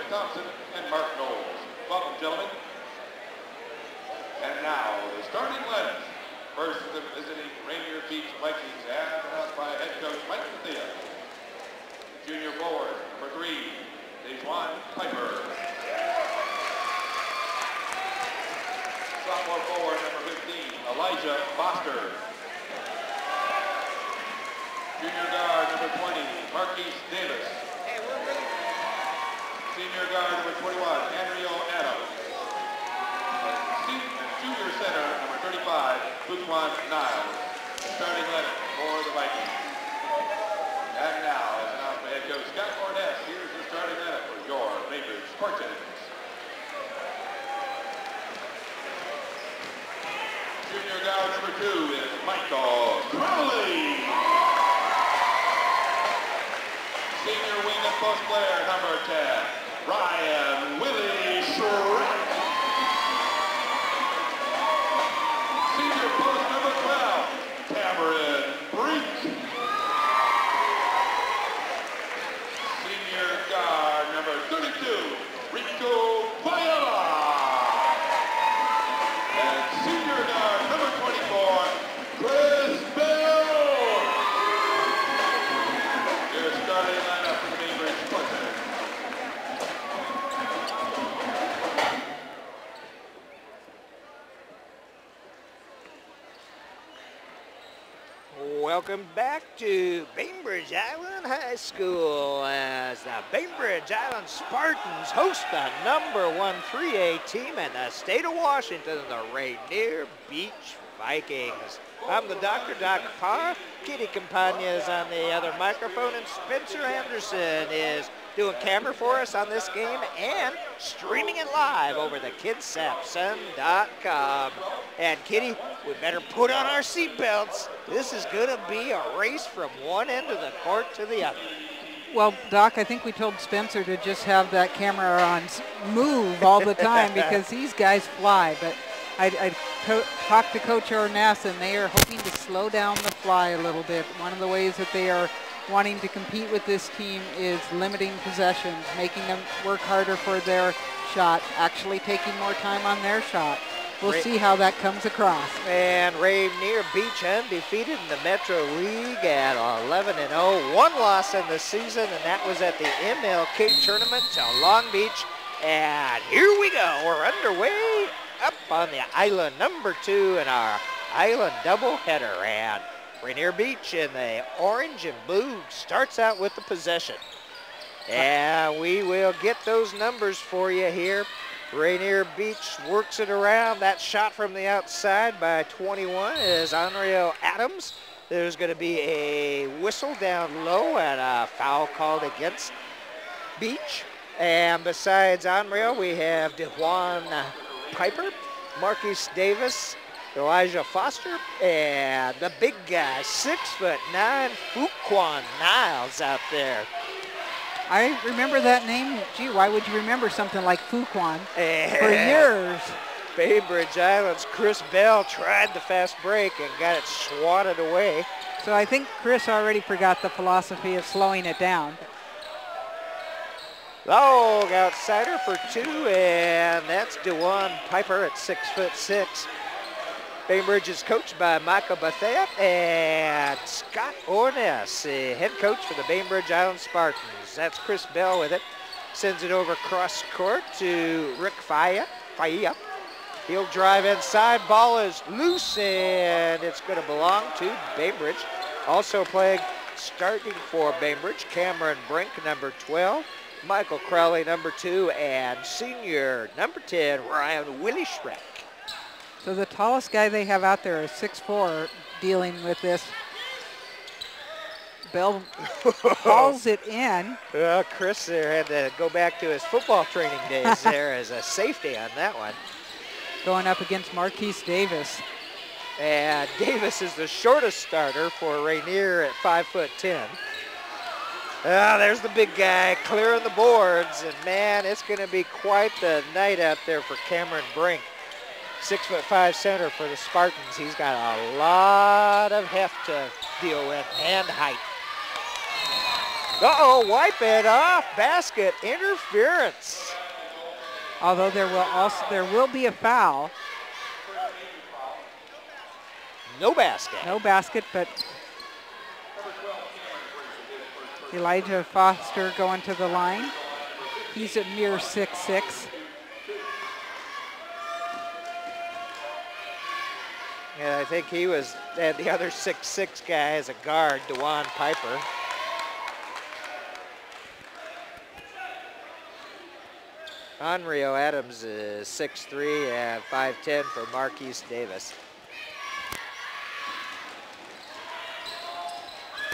Thompson, and Mark Knowles. Welcome, gentlemen. And now, the starting lineup. First, the visiting Rainier Beach Vikings, announced by head coach Mike Mathia. Junior forward, number 3, Dejuan Piper. Sophomore forward, number 15, Elijah Foster. Junior guard, number 20, Marquise Davis. Senior guard, number 21, Andrea Adams. Junior center, number 35, Butuan Niles. Starting lineup for the Vikings. And now, as announced by head coach Scott Cornett, here's the starting lineup for your Bainbridge Spartans. Junior guard number 2 is Michael Crowley. Senior wing and post player number 10, Ryan Willie Shrek. Senior post number 12, Cameron Brink. Senior guard number 32, Rico Viola. And senior guard number 24, Chris Bell. Your starting lineup for the Bainbridge Spartans. Welcome back to Bainbridge Island High School as the Bainbridge Island Spartans host the #1 3A team in the state of Washington, the Rainier Beach Vikings. I'm the Dr. Doc Parr. Kitty Campagna is on the other microphone, and Spencer Anderson is doing camera for us on this game and streaming it live over the KidSapson.com. And Kitty, we better put on our seatbelts. This is gonna be a race from one end of the court to the other. Well, Doc, I think we told Spencer to just have that camera on move all the time because these guys fly. But I talked to Coach Orness, and they are hoping to slow down the fly a little bit. One of the ways that they are wanting to compete with this team is limiting possessions, making them work harder for their shot, actually taking more time on their shot. We'll see how that comes across. And Rainier Beach undefeated in the Metro League at 11-0. One loss in the season, and that was at the MLK tournament to Long Beach. And here we go. We're underway up on the island #2 in our island doubleheader. And Rainier Beach in the orange and blue starts out with the possession. And we will get those numbers for you here. Rainier Beach works it around. That shot from the outside by 21 is Andrea Adams. There's going to be a whistle down low and a foul called against Beach. And besides Andrea, we have Dejuan Piper, Marquise Davis, Elijah Foster, and the big guy, 6'9", Fuquan Niles out there. I remember that name. Gee, why would you remember something like Fuquan? For years. Bainbridge Island's Chris Bell tried the fast break and got it swatted away. So I think Chris already forgot the philosophy of slowing it down. Long outsider for 2, and that's Dejuan Piper at 6'6". Bainbridge is coached by Michael Bethea and Scott Orness, the head coach for the Bainbridge Island Spartans. That's Chris Bell with it. Sends it over cross court to Rick Faia. He'll drive inside. Ball is loose, and it's going to belong to Bainbridge. Also playing, starting for Bainbridge, Cameron Brink, number 12. Michael Crowley, number 2, and senior number 10, Ryan Willie Shrek. So the tallest guy they have out there is 6'4", dealing with this. Bell hauls it in. Well, Chris there had to go back to his football training days there as a safety on that one. Going up against Marquise Davis. And Davis is the shortest starter for Rainier at 5'10". There's the big guy clearing the boards, and man, it's going to be quite the night out there for Cameron Brink. 6'5" center for the Spartans. He's got a lot of heft to deal with and height. Uh-oh, wipe it off. Basket interference. Although there will be a foul. No basket. No basket, but Elijah Foster going to the line. He's a mere 6'6". Yeah, I think he was the other 6'6" guy as a guard, DeJuan Piper. Onrio Adams is 6'3" and 5'10" for Marquise Davis.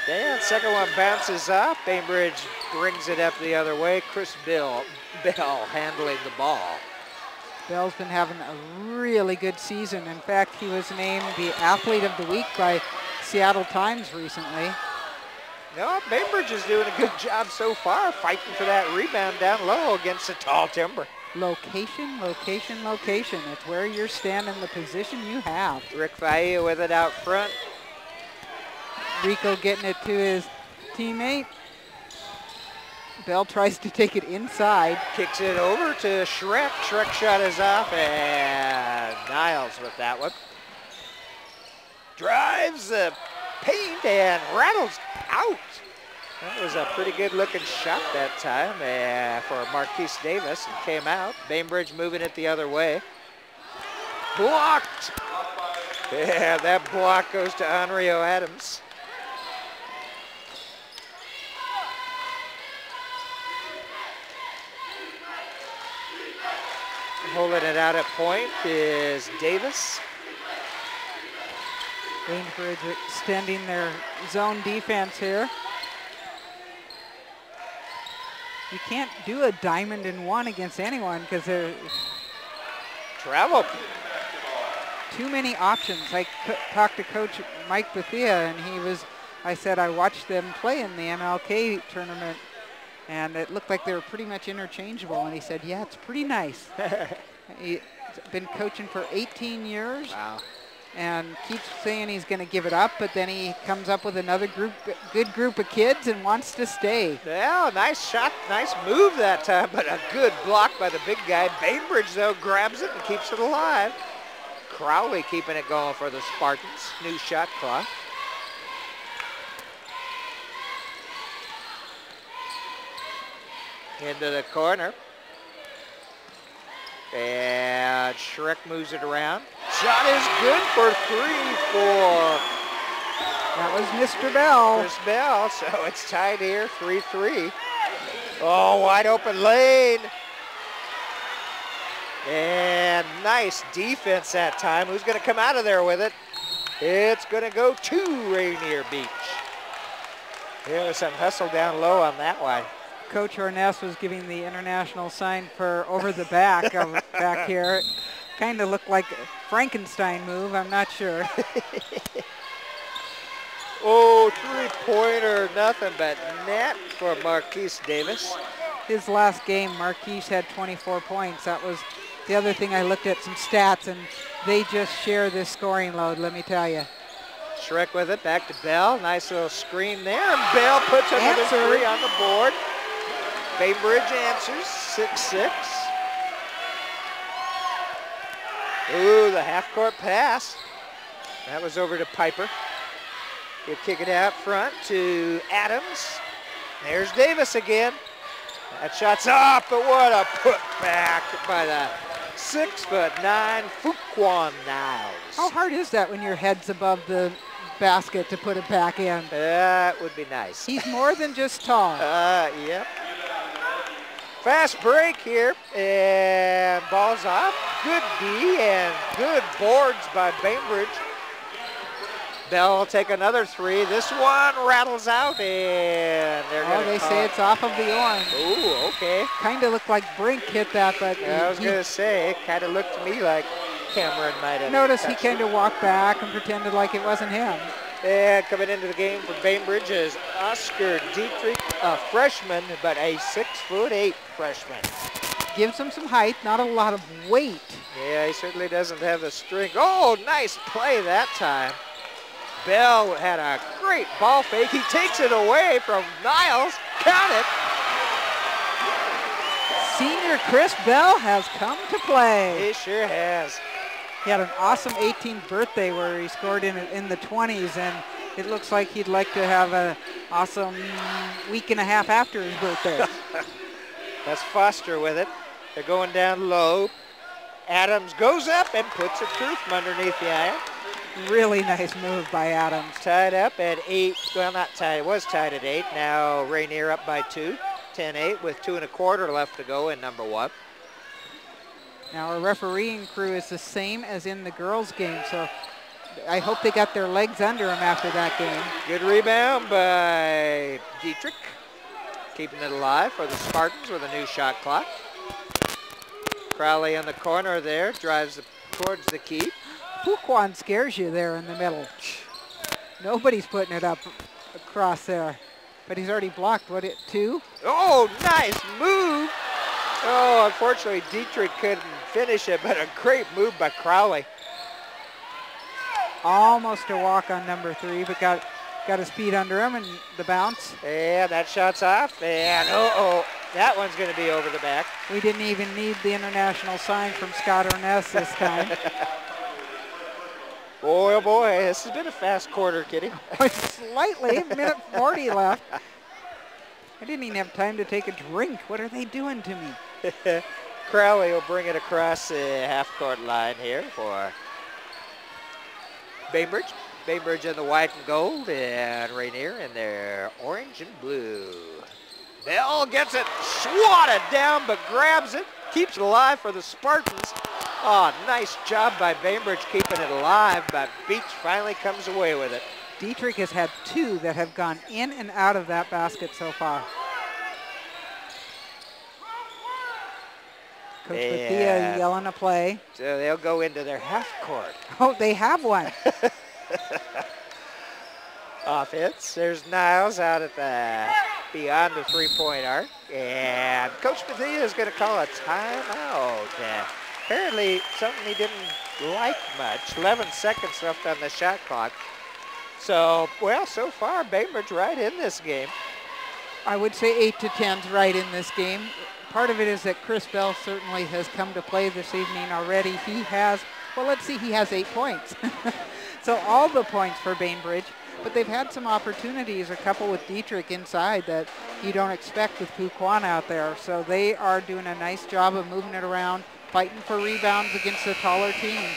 And second one bounces off. Bainbridge brings it up the other way. Chris Bell handling the ball. Bell's been having a really good season. In fact, he was named the Athlete of the Week by Seattle Times recently. No, Bainbridge is doing a good job so far, fighting for that rebound down low against the tall timber. Location, location, location. It's where you're standing, the position you have. Rick Faia with it out front. Rico getting it to his teammate. Bell tries to take it inside. Kicks it over to Schreck. Schreck shot is off, and Niles with that one. Drives the paint and rattles out. That was a pretty good looking shot that time for Marquise Davis, and came out. Bainbridge moving it the other way. Blocked. Yeah, that block goes to Onrio Adams. Holding it out at point is Davis. Bainbridge extending their zone defense here. You can't do a diamond in one against anyone because there Travel. too many options. I talked to Coach Mike Bethia, and I said I watched them play in the MLK tournament, and it looked like they were pretty much interchangeable. And he said, yeah, it's pretty nice. He's been coaching for 18 years. Wow. And keeps saying he's going to give it up, but then he comes up with another good group of kids and wants to stay. Yeah, nice shot, nice move that time, but a good block by the big guy. Bainbridge, though, grabs it and keeps it alive. Crowley keeping it going for the Spartans. New shot clock. Into the corner. And Schreck moves it around. Shot is good for 3-4. That was Mr. Bell. Chris Bell, so it's tied here, 3-3. Oh, wide open lane. And nice defense that time. Who's going to come out of there with it? It's going to go to Rainier Beach. There was some hustle down low on that one. Coach Orness was giving the international sign for over the back of back here. Kind of looked like a Frankenstein move, I'm not sure. Oh, three-pointer, nothing but net for Marquise Davis. His last game, Marquise had 24 points. That was the other thing. I looked at some stats, and they just share this scoring load, let me tell you. Schreck with it, back to Bell. Nice little screen there, and Bell puts another three on the board. Bainbridge answers, 6-6. Ooh, the half-court pass. That was over to Piper. He'll kick it out front to Adams. There's Davis again. That shot's off, but what a putback by the 6'9" Fuquan Niles. How hard is that when your head's above the basket to put it back in? That would be nice. He's more than just tall. Yep. Fast break here, and ball's off. Good D and good boards by Bainbridge. Bell will take another three. This one rattles out, and they're going to they say it's off of the orange. Ooh, okay. Kind of looked like Brink hit that, but I was going to say, it kind of looked to me like Cameron might have. Notice he kind of walked back and pretended like it wasn't him. And coming into the game for Bainbridge is Oscar Dietrich, a freshman, but a 6'8" freshman. Gives him some height, not a lot of weight. Yeah, he certainly doesn't have the strength. Oh, nice play that time. Bell had a great ball fake. He takes it away from Niles, Count it. Senior Chris Bell has come to play. He sure has. He had an awesome 18th birthday where he scored in the 20s, and it looks like he'd like to have an awesome week and a half after his birthday. That's Foster with it. They're going down low. Adams goes up and puts it through from underneath the iron. Really nice move by Adams. Tied up at 8. Well, not tied. It was tied at 8. Now Rainier up by 2. 10-8 with 2 1/4 left to go in number 1. Now our refereeing crew is the same as in the girls' game, so I hope they got their legs under them after that game. Good rebound by Dietrich. Keeping it alive for the Spartans with a new shot clock. Crowley in the corner there, drives towards the key. Fuquan scares you there in the middle. Nobody's putting it up across there, but he's already blocked, 2? Oh, nice move. Oh, unfortunately, Dietrich couldn't finish it, but a great move by Crowley. Almost a walk on number 3, but got his feet under him and the bounce. And that shot's off, and that one's going to be over the back. We didn't even need the international sign from Scott Ernest this time. Boy, oh boy, this has been a fast quarter, Kitty. Slightly, minute 40 left. I didn't even have time to take a drink. What are they doing to me? Crowley will bring it across the half-court line here for Bainbridge. Bainbridge in the white and gold, and Rainier in their orange and blue. Bell gets it swatted down, but grabs it, keeps it alive for the Spartans. Oh, nice job by Bainbridge keeping it alive, but Beach finally comes away with it. Dietrich has had 2 that have gone in and out of that basket so far. Coach Bethia yelling a play. So they'll go into their half court. Oh, they have one. Offense. There's Niles out at the beyond the three-point arc. And Coach Bethia is going to call a timeout. Apparently something he didn't like much. 11 seconds left on the shot clock. So, well, so far, Bainbridge right in this game. I would say 8 to 10's right in this game. Part of it is that Chris Bell certainly has come to play this evening already. He has, well, let's see, he has 8 points. So all the points for Bainbridge, but they've had some opportunities, a couple with Dietrich inside that you don't expect with Fuquan out there. So they are doing a nice job of moving it around, fighting for rebounds against a taller team.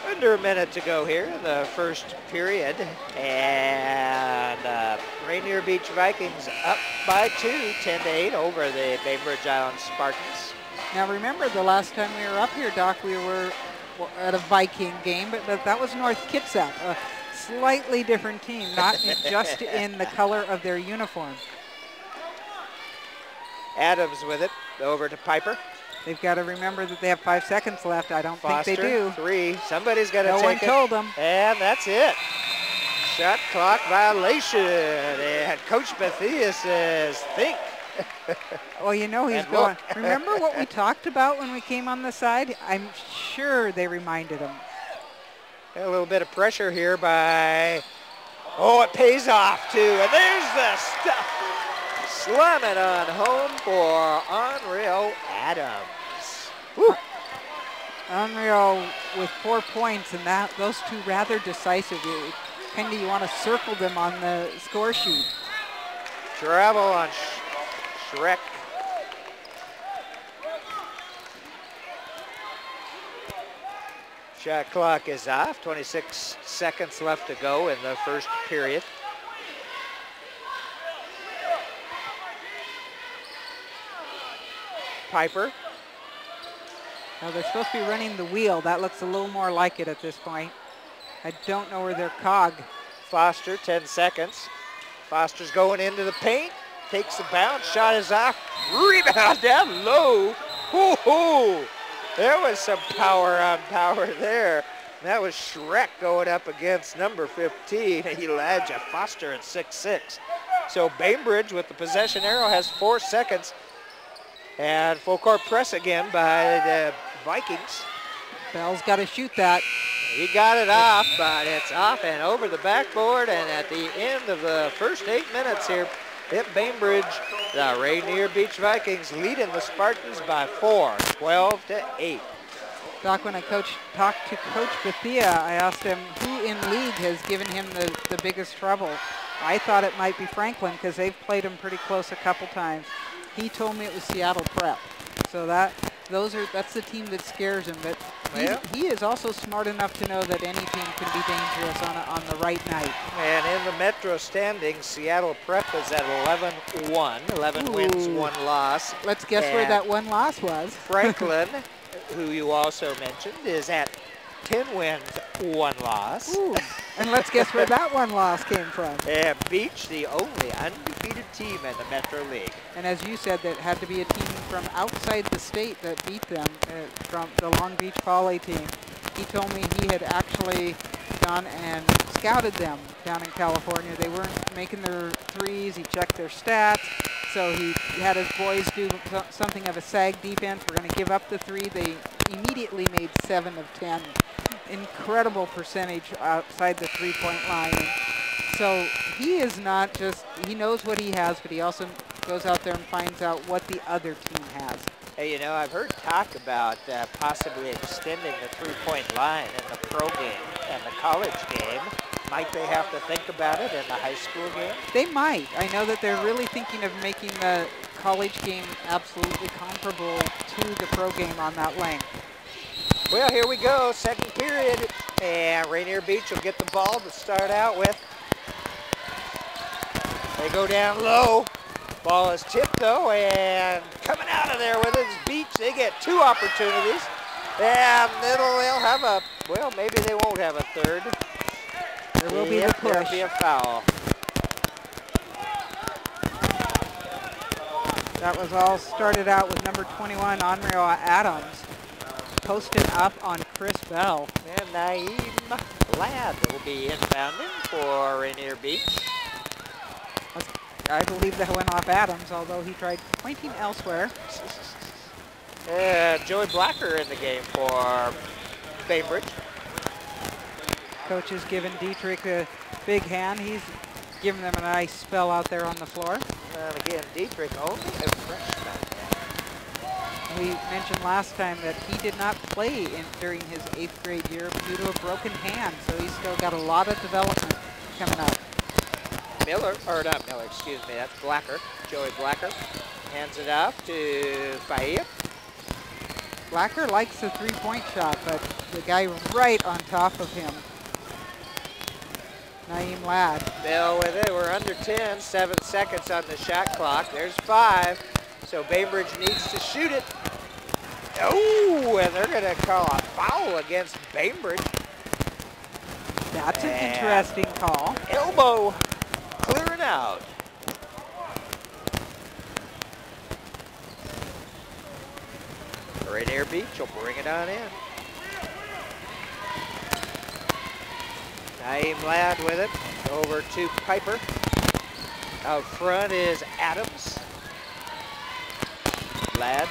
Under a minute to go here in the first period, and Rainier Beach Vikings up by 2, 10-8 over the Bainbridge Island Spartans. Now remember the last time we were up here, Doc, we were at a Viking game, but that was North Kitsap, a slightly different team, not just in the color of their uniform. Adams with it, over to Piper. They've got to remember that they have 5 seconds left. I don't Foster, think they do. 3. Somebody's got to take it. No one told them. And that's it. Shot clock violation. And Coach Bethia says, think. Well, you know he's going. Remember what we talked about when we came on the side? I'm sure they reminded him. A little bit of pressure here by, oh, it pays off too. And there's the stuff. Slam it on home for Unreal Adams. Woo. Unreal with 4 points, and those 2 rather decisive. You want to circle them on the score sheet. Travel on Shrek. Shot clock is off. 26 seconds left to go in the first period. Piper. Now they're supposed to be running the wheel. That looks a little more like it at this point. I don't know where their cog. Foster, 10 seconds. Foster's going into the paint. Takes the bounce. Shot is off. Rebound down low. Hoo-hoo. There was some power on power there. That was Shrek going up against number 15, Elijah Foster at 6'6". So Bainbridge with the possession arrow has 4 seconds. And full court press again by the Vikings. Bell's got to shoot that. He got it off, but it's off and over the backboard. And at the end of the first 8 minutes here, At Bainbridge, the Rainier Beach Vikings leading the Spartans by 4, 12-8. Doc, when I talked to Coach Bethia, I asked him who in league has given him the biggest trouble. I thought it might be Franklin because they've played him pretty close a couple times. He told me it was Seattle Prep. So that's the team that scares him. But he is also smart enough to know that any team can be dangerous on the right night. And in the Metro standings, Seattle Prep is at 11-1, 11 wins, 1 loss. Let's guess where that 1 loss was. Franklin, who you also mentioned, is at 10 wins, 1 loss. Ooh. And let's guess where that 1 loss came from. And Beach, the only undefeated team in the Metro League. And as you said, that had to be a team from outside the state that beat them, from the Long Beach Poly team. He told me he had actually gone and scouted them down in California. They weren't making their threes. He checked their stats. So he had his boys do something of a sag defense. We're going to give up the 3. They immediately made 7 of 10. Incredible percentage outside the 3-point line. And so he is not just, he knows what he has, but he also goes out there and finds out what the other team has. Hey, you know, I've heard talk about possibly extending the 3-point line in the pro game and the college game. Might they have to think about it in the high school game? They might. I know that they're really thinking of making the college game absolutely comparable to the pro game on that length. Well, here we go, second period, and Rainier Beach will get the ball to start out with. They go down low. Ball is tipped though, and coming out of there with it is Beach. They get 2 opportunities, and they'll have a, well, maybe they won't have a third. There will be the push. There'll be a foul. That was all started out with number 21, Onreal Adams, posted up on Chris Bell. And Naeem Ladd will be inbounding for Rainier Beach. I believe that went off Adams, although he tried pointing elsewhere. Joey Blacker in the game for Bainbridge. Coach has given Dietrich a big hand. He's giving them a nice spell out there on the floor. And again, Dietrich only a freshman. We mentioned last time that he did not play during his 8th grade year due to a broken hand, so he's still got a lot of development coming up. Excuse me, that's Blacker, Joey Blacker. Hands it off to Bahia. Blacker likes the 3-point shot, but the guy right on top of him, Naeem Ladd. Bell with it, we're under 10, 7 seconds on the shot clock. There's 5, so Bainbridge needs to shoot it. Oh, and they're gonna call a foul against Bainbridge. That's an interesting call. Elbow clearing out. Rainier Beach will bring it on in. Naeem Ladd with it, over to Piper. Out front is Adams. Ladd.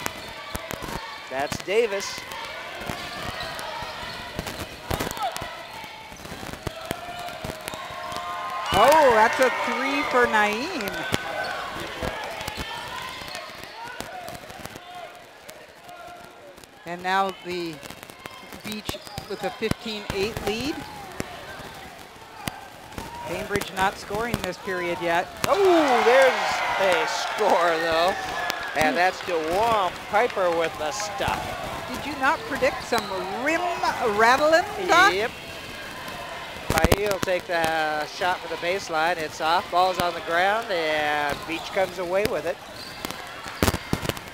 That's Davis. Oh, that's a 3 for Naeem. And now the Beach with a 15-8 lead. Bainbridge not scoring this period yet. Oh, there's a score though. And that's DeWam Piper with the stuff. Did you not predict some rim rattling, Doc? Yep. Bahia will take the shot for the baseline. It's off, ball's on the ground, and Beach comes away with it.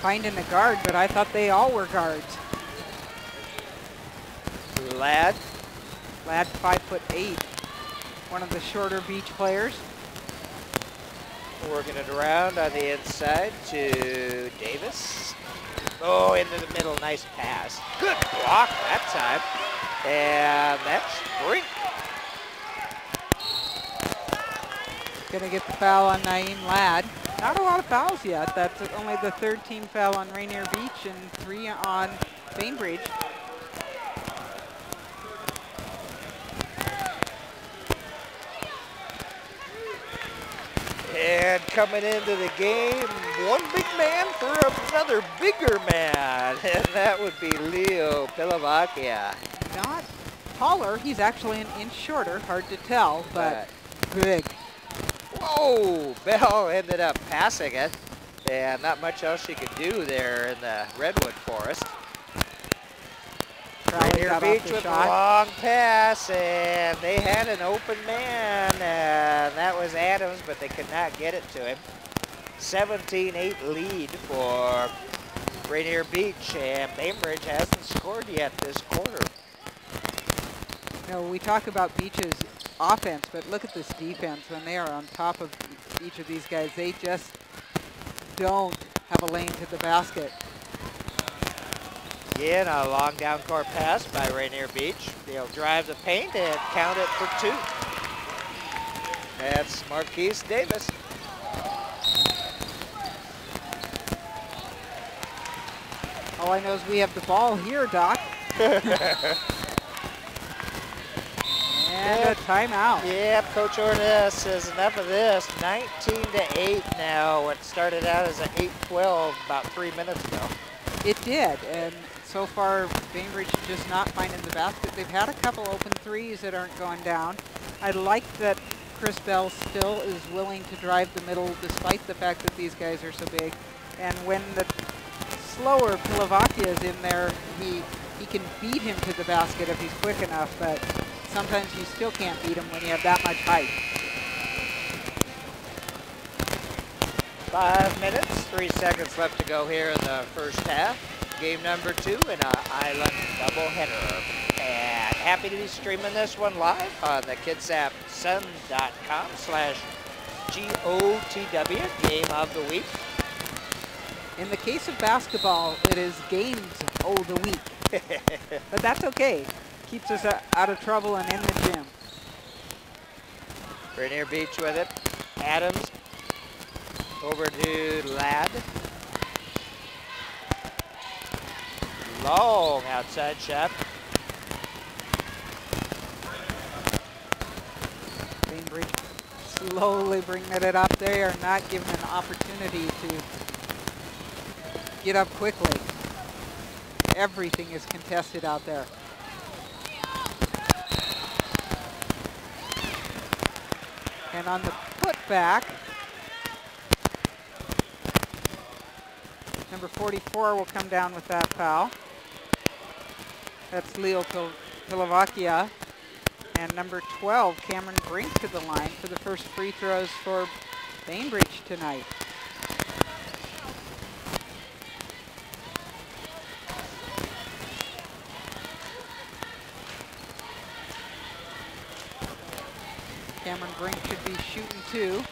Finding a guard, but I thought they all were guards. Ladd. Ladd, 5'8", one of the shorter Beach players. Working it around on the inside to Davis. Oh, into the middle, nice pass. Good block that time. And that's Brink. Gonna get the foul on Naeem Ladd. Not a lot of fouls yet. That's only the 3rd team foul on Rainier Beach and 3 on Bainbridge. And And coming into the game, one big man for another bigger man. And that would be Leo Pilavakia. Not taller. He's actually an inch shorter. Hard to tell, but big. Whoa! Bell ended up passing it. And not much else she could do there in the redwood forest. Rainier Beach with a long pass, and they had an open man, and that was Adams, but they could not get it to him. 17-8 lead for Rainier Beach, and Bainbridge hasn't scored yet this quarter. You know, we talk about Beach's offense, but look at this defense. When they are on top of each of these guys, they just don't have a lane to the basket. Again, a long down court pass by Rainier Beach. They'll drive the paint and count it for 2. That's Marquise Davis. All I know is we have the ball here, Doc. And a timeout. Yep, Coach Ornez says enough of this. 19-8 now. It started out as an 8-12 about 3 minutes ago. It did, and so far Bainbridge just not finding the basket. They've had a couple open threes that aren't going down. I like that Chris Bell still is willing to drive the middle despite the fact that these guys are so big. And when the slower Pilavakia is in there, he can beat him to the basket if he's quick enough, but sometimes you still can't beat him when you have that much height. 5 minutes, 3 seconds left to go here in the first half. Game number 2 in an Island doubleheader. And happy to be streaming this one live on the kidsapsun.com/GOTW, game of the week. In the case of basketball, it is games of the week. But that's okay. Keeps us out of trouble and in the gym. Rainier Beach with it. Adams over to Ladd. Long outside shot. Bainbridge slowly bringing it up. They are not given an opportunity to get up quickly. Everything is contested out there. And on the putback, number 44 will come down with that foul. That's Leo Pilavakia. And number 12, Cameron Brink, to the line for the first free throws for Bainbridge tonight. Cameron Brink should be shooting 2.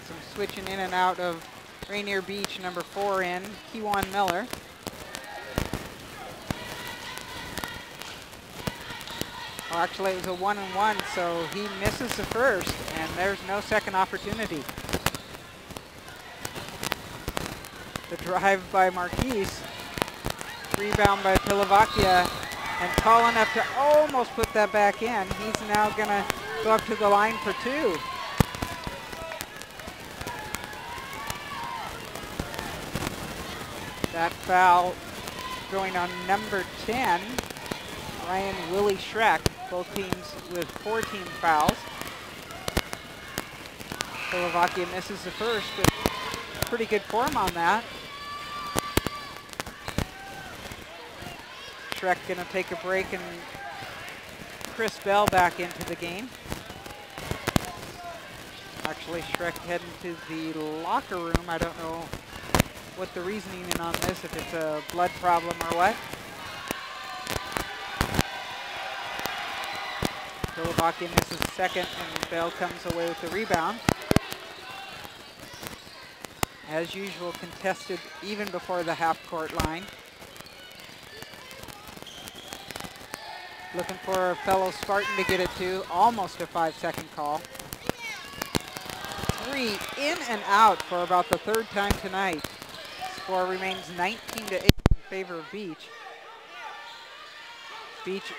Some switching in and out of Rainier Beach, number 4 in, Kewan Miller. Well, actually it was a 1-and-1, so he misses the first, and there's no second opportunity. The drive by Marquise, rebound by Pilavakia, and tall enough to almost put that back in. He's now gonna go up to the line for 2. That foul going on number 10, Ryan Willie Schreck, both teams with 4 team fouls. Pilavakia misses the first, but pretty good form on that. Schreck gonna take a break and Chris Bell back into the game. Actually, Schreck heading to the locker room. I don't know what the reasoning is on this, if it's a blood problem or what. Pilavakia misses second, and Bell comes away with the rebound. As usual, contested even before the half-court line. Looking for a fellow Spartan to get it to, almost a 5-second call. 3 in and out for about the 3rd time tonight. Score remains 19-8 in favor of Beach. Beach,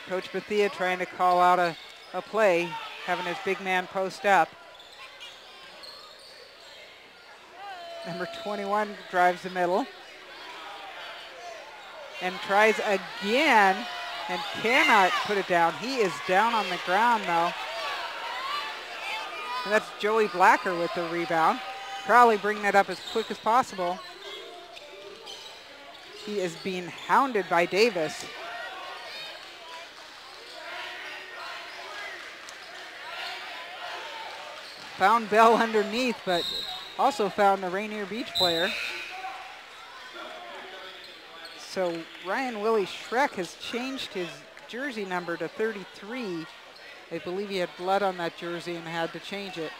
Coach Bethia trying to call out a play, having his big man post up. Number 21 drives the middle and tries again and cannot put it down. He is down on the ground though. And that's Joey Blacker with the rebound. Crowley bringing it up as quick as possible. He is being hounded by Davis. Found Bell underneath, but also found the Rainier Beach player. So Ryan Willie Schreck has changed his jersey number to 33. I believe he had blood on that jersey and had to change it.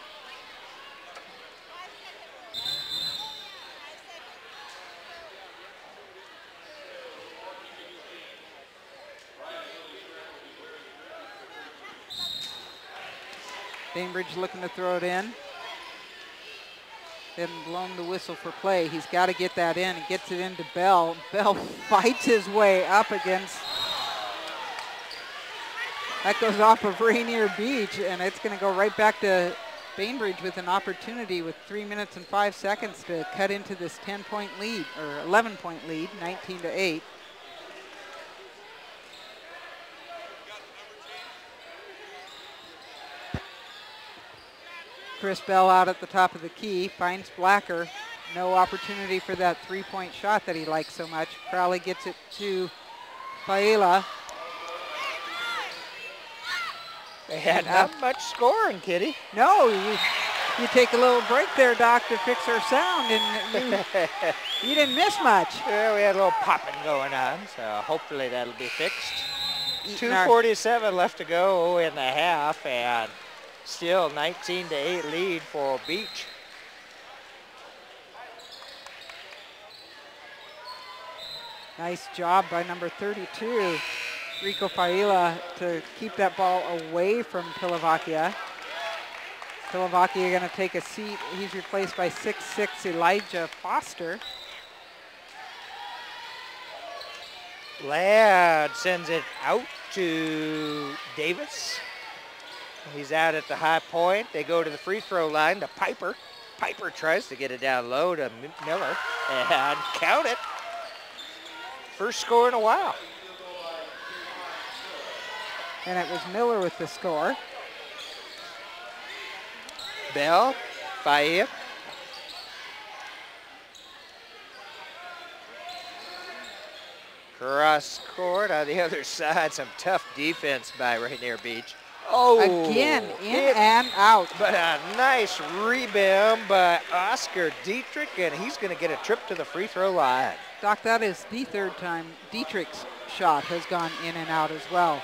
Bainbridge looking to throw it in. Then blown the whistle for play. He's got to get that in and gets it into Bell. Bell fights his way up against. That goes off of Rainier Beach, and it's going to go right back to Bainbridge with an opportunity with 3 minutes and 5 seconds to cut into this 10-point lead, or 11-point lead, 19-8. Chris Bell out at the top of the key, finds Blacker. No opportunity for that three-point shot that he likes so much. Crowley gets it to Faila. They had not much scoring, Kitty. No, you take a little break there, Doc, to fix our sound, and you didn't miss much. Yeah, we had a little popping going on, so hopefully that'll be fixed. 2:47 left to go in the half, and still 19-8 lead for Beach. Nice job by number 32, Rico Faila, to keep that ball away from Pilavakia. Pilavakia going to take a seat. He's replaced by 6'6" Elijah Foster. Ladd sends it out to Davis. He's out at the high point. They go to the free throw line to Piper. Piper tries to get it down low to Miller, and count it. First score in a while. And it was Miller with the score. Bell, Faia. Cross court on the other side. Some tough defense by Rainier Beach. Oh, again, in and out. But a nice rebound by Oscar Dietrich, and he's going to get a trip to the free throw line. Doc, that is the third time Dietrich's shot has gone in and out as well.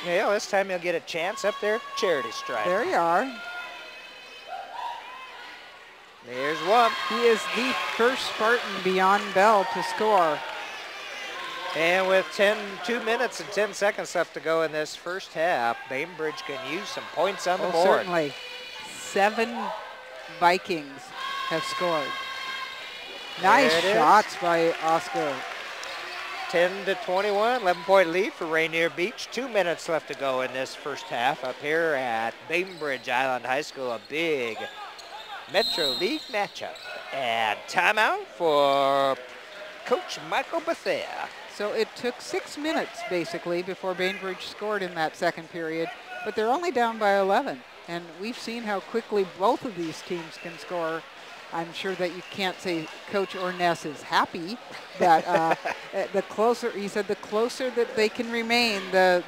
Yeah, this time he'll get a chance up there. Charity stripe. There you are. There's one. He is the first Spartan beyond Bell to score. And with 2 minutes and 10 seconds left to go in this first half, Bainbridge can use some points on the board. Certainly. 7 Vikings have scored. Nice shots by Oscar. 10-21, 11-point lead for Rainier Beach. 2 minutes left to go in this first half up here at Bainbridge Island High School. A big Metro League matchup. And timeout for Coach Michael Bethea. So it took 6 minutes, basically, before Bainbridge scored in that second period, but they're only down by 11. And we've seen how quickly both of these teams can score. I'm sure that you can't say Coach Orness is happy, but the closer, he said, the closer that they can remain, the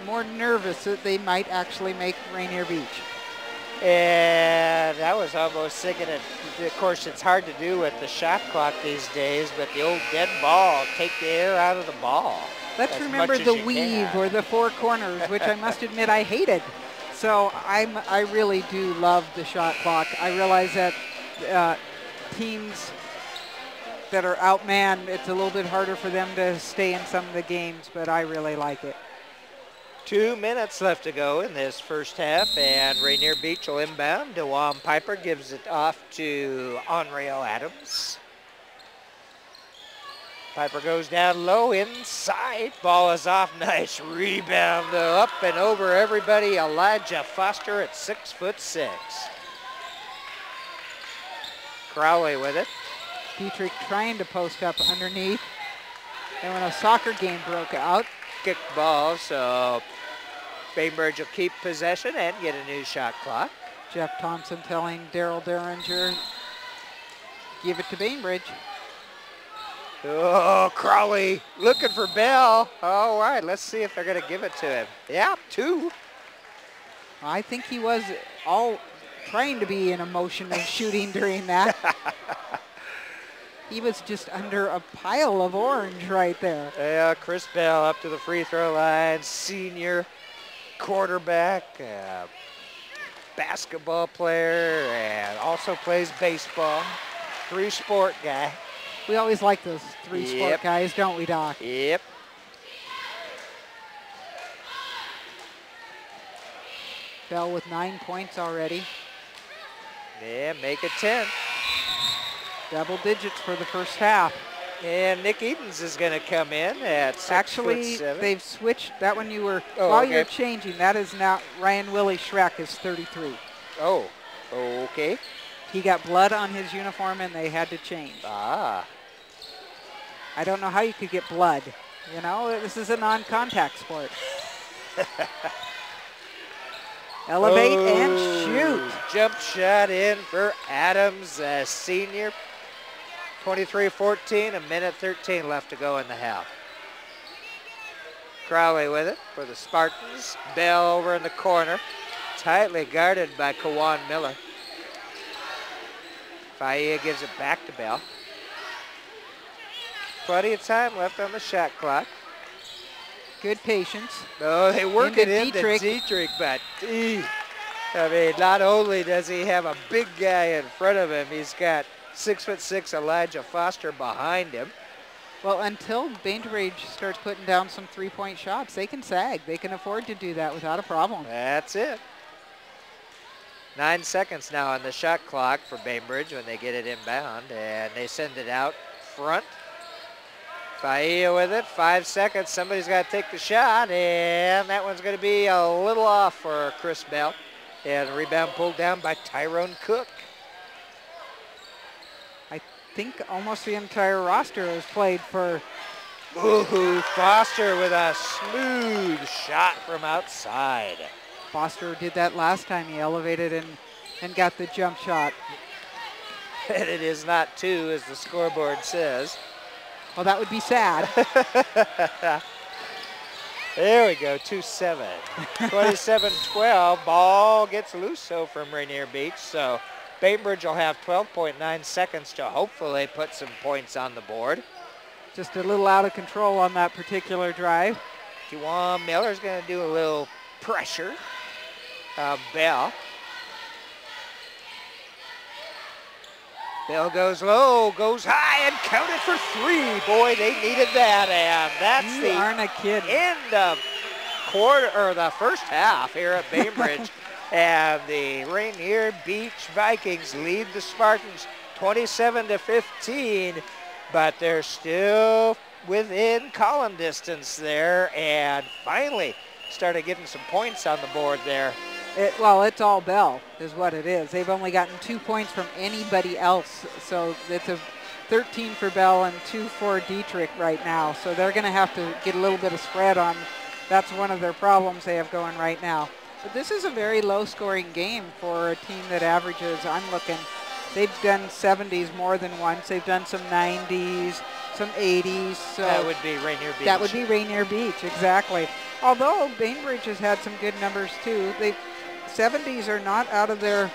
more nervous that they might actually make Rainier Beach. And I was almost thinking, of course, it's hard to do with the shot clock these days, but the old dead ball, take the air out of the ball. Let's remember the weave or the four corners, which I must admit I hated. So I really do love the shot clock. I realize that teams that are outmanned, it's a little bit harder for them to stay in some of the games, but I really like it. 2 minutes left to go in this first half, and Rainier Beach will inbound. DeJuan Piper gives it off to Onreal Adams. Piper goes down low inside. Ball is off. Nice rebound up and over everybody. Elijah Foster at 6'6". Crowley with it. Dietrich trying to post up underneath. And when a soccer game broke out. Kick ball, so Bainbridge will keep possession and get a new shot clock. Jeff Thompson telling Daryl Derringer, give it to Bainbridge. Oh, Crowley looking for Bell. All right, let's see if they're going to give it to him. Yeah, 2. I think he was all trying to be in a motion of shooting during that. He was just under a pile of orange right there. Yeah, Chris Bell up to the free throw line, senior quarterback, basketball player, and also plays baseball. 3-sport guy. We always like those 3-sport guys, don't we, Doc? Yep. Bell with 9 points already. Yeah, make it 10. Double digits for the first half. And Nick Edens is going to come in at 6'7". Actually, they've switched. That one you were, while you're changing, that is now Ryan Willie Schreck is 33. Oh, okay. He got blood on his uniform and they had to change. Ah. I don't know how you could get blood. You know, this is a non-contact sport. Elevate and shoot. Jump shot in for Adams, senior. 23-14, a minute 13 left to go in the half. Crowley with it for the Spartans. Bell over in the corner, tightly guarded by Kawan Miller. Faia gives it back to Bell. Plenty of time left on the shot clock. Good patience. Oh, they work it into Dietrich. Dietrich, but I mean, not only does he have a big guy in front of him, he's got 6'6" Elijah Foster behind him. Well, until Bainbridge starts putting down some 3-point shots, they can sag. They can afford to do that without a problem. That's it. 9 seconds now on the shot clock for Bainbridge when they get it inbound, and they send it out front. Faia with it, 5 seconds. Somebody's got to take the shot, and that one's going to be a little off for Chris Bell. And rebound pulled down by Tyrone Cook. I think almost the entire roster has played for. Ooh, Foster with a smooth shot from outside. Foster did that last time. He elevated and got the jump shot. And it is not 2, as the scoreboard says. Well, that would be sad. There we go, 2-7. 27-12, ball gets loose so from Rainier Beach. So Bainbridge will have 12.9 seconds to hopefully put some points on the board. Just a little out of control on that particular drive. Kawan Miller's going to do a little pressure. Bell. Bell goes low, goes high, and counted for 3. Boy, they needed that, and that's you aren't a kid. End of the first half here at Bainbridge. And the Rainier Beach Vikings lead the Spartans 27-15, but they're still within column distance there, and finally started getting some points on the board there. Well, it's all Bell is what it is. They've only gotten 2 points from anybody else. So it's a 13 for Bell and 2 for Dietrich right now. So they're going to have to get a little bit of spread on. That's one of their problems they have going right now. But this is a very low-scoring game for a team that averages, I'm looking, they've done 70s more than once. They've done some 90s, some 80s. So that would be Rainier Beach. That would be Rainier Beach, exactly. Although Bainbridge has had some good numbers too. 70s are not out of their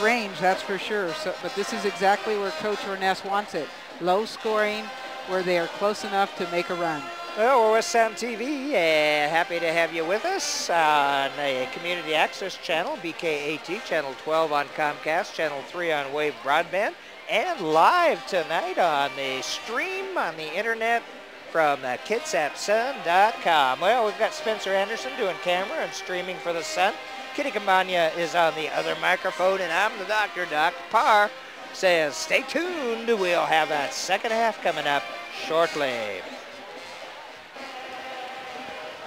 range, that's for sure. So, but this is exactly where Coach Orness wants it. Low scoring, where they are close enough to make a run. Well, we're West Sound TV. Happy to have you with us on a community access channel, BKAT, channel 12 on Comcast, channel 3 on Wave Broadband, and live tonight on the stream on the internet from kitsatsun.com. Well, we've got Spencer Anderson doing camera and streaming for the Sun. Kitty Campagna is on the other microphone, and I'm the doctor, Doc Parr, says stay tuned. We'll have that second half coming up shortly.